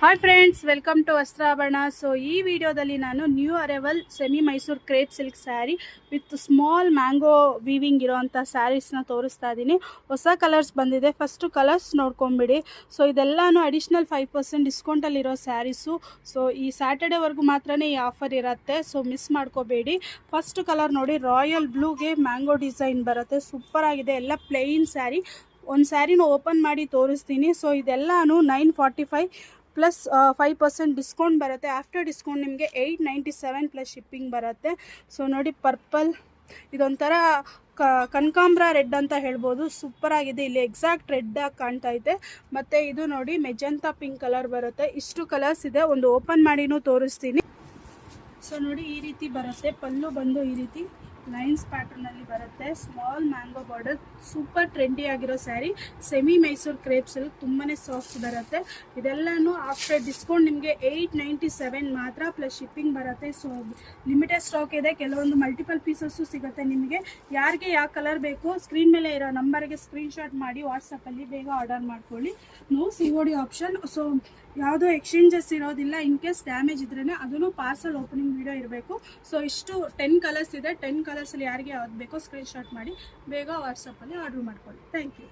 Hi friends, welcome to Vastrabharana. So ಈ ವಿಡಿಯೋದಲ್ಲಿ ನಾನು new arrival semi Mysore crepe silk saree with small mango weaving ಇರೋವಂಥ ಸ್ಯಾರೀಸ್ನ ತೋರಿಸ್ತಾ ಇದ್ದೀನಿ. ಹೊಸ ಕಲರ್ಸ್ ಬಂದಿದೆ. ಫಸ್ಟು ಕಲರ್ಸ್ ನೋಡ್ಕೊಂಬಿಡಿ. ಸೊ ಇದೆಲ್ಲನೂ ಅಡಿಷ್ನಲ್ 5% ಡಿಸ್ಕೌಂಟಲ್ಲಿರೋ ಸ್ಯಾರೀಸು. ಸೊ ಈ ಸ್ಯಾಟರ್ಡೇವರೆಗೂ ಮಾತ್ರ ಈ ಆಫರ್ ಇರುತ್ತೆ. ಸೊ ಮಿಸ್ ಮಾಡ್ಕೋಬೇಡಿ. ಫಸ್ಟ್ ಕಲರ್ ನೋಡಿ, ರಾಯಲ್ ಬ್ಲೂಗೆ ಮ್ಯಾಂಗೋ ಡಿಸೈನ್ ಬರುತ್ತೆ. ಸೂಪರ್ ಆಗಿದೆ. ಎಲ್ಲ ಪ್ಲೇನ್ ಸ್ಯಾರಿ. ಒಂದು ಸ್ಯಾರಿನ ಓಪನ್ ಮಾಡಿ ತೋರಿಸ್ತೀನಿ. ಸೊ ಇದೆಲ್ಲನೂ 945 ಪ್ಲಸ್ 5% ಡಿಸ್ಕೌಂಟ್ ಬರುತ್ತೆ. ಆಫ್ಟರ್ ಡಿಸ್ಕೌಂಟ್ ನಿಮಗೆ 897 ಪ್ಲಸ್ ಶಿಪ್ಪಿಂಗ್ ಬರುತ್ತೆ. ಸೊ ನೋಡಿ, ಪರ್ಪಲ್ ಇದೊಂಥರ ಕನಕಾಂಬ್ರ ರೆಡ್ ಅಂತ ಹೇಳ್ಬೋದು. ಸೂಪರ್ ಆಗಿದೆ. ಇಲ್ಲಿ ಎಕ್ಸಾಕ್ಟ್ ರೆಡ್ ಆಗಿ ಕಾಣ್ತಾ ಇದೆ. ಮತ್ತು ಇದು ನೋಡಿ, ಮೆಜೆಂಟಾ ಪಿಂಕ್ ಕಲರ್ ಬರುತ್ತೆ. ಇಷ್ಟು ಕಲರ್ಸ್ ಇದೆ. ಒಂದು ಓಪನ್ ಮಾಡಿನೂ ತೋರಿಸ್ತೀನಿ. ಸೊ ನೋಡಿ, ಈ ರೀತಿ ಬರುತ್ತೆ. ಪಲ್ಲು ಬಂದು ಈ ರೀತಿ ಲೈನ್ಸ್ ಪ್ಯಾಟರ್ನಲ್ಲಿ ಬರುತ್ತೆ. Small mango border. Super trendy ಆಗಿರೋ saree. Semi Mysore crepe silk. ತುಂಬಾ ಸಾಫ್ಟ್ ಬರುತ್ತೆ. ಇದೆಲ್ಲನೂ ಆಫ್ಟರ್ ಡಿಸ್ಕೌಂಟ್ ನಿಮಗೆ 897 ಮಾತ್ರ ಪ್ಲಸ್ ಶಿಪ್ಪಿಂಗ್ ಬರುತ್ತೆ. ಸೊ ಲಿಮಿಟೆಡ್ ಸ್ಟಾಕ್ ಇದೆ. ಕೆಲವೊಂದು ಮಲ್ಟಿಪಲ್ ಪೀಸಸ್ಸು ಸಿಗುತ್ತೆ ನಿಮಗೆ. ಯಾರಿಗೆ ಯಾವ ಕಲರ್ ಬೇಕು ಸ್ಕ್ರೀನ್ ಮೇಲೆ ಇರೋ ನಂಬರ್ಗೆ ಸ್ಕ್ರೀನ್ಶಾಟ್ ಮಾಡಿ ವಾಟ್ಸಪ್ಪಲ್ಲಿ ಬೇಗ ಆರ್ಡರ್ ಮಾಡ್ಕೊಳ್ಳಿ. No COD option. ಸೊ ಯಾವುದೋ ಎಕ್ಸ್ಚೇಂಜಸ್ ಇರೋದಿಲ್ಲ. ಇನ್ ಕೇಸ್ ಡ್ಯಾಮೇಜ್ ಇದ್ರೇ ಅದನ್ನು ಪಾರ್ಸಲ್ ಓಪನಿಂಗ್ ವಿಡಿಯೋ ಇರಬೇಕು. ಸೊ ಇಷ್ಟು 10 ಕಲರ್ಸ್ ಇದೆ. 10 ಕಲರ್ಸಲ್ಲಿ ಯಾರಿಗೆ ಯಾವ್ದು ಬೇಕೋ ಸ್ಕ್ರೀನ್ಶಾಟ್ ಮಾಡಿ ಬೇಗ ವಾಟ್ಸಪ್ಪಲ್ಲಿ ಆರ್ಡರ್ ಮಾಡ್ಕೊಳ್ಳಿ. Thank you.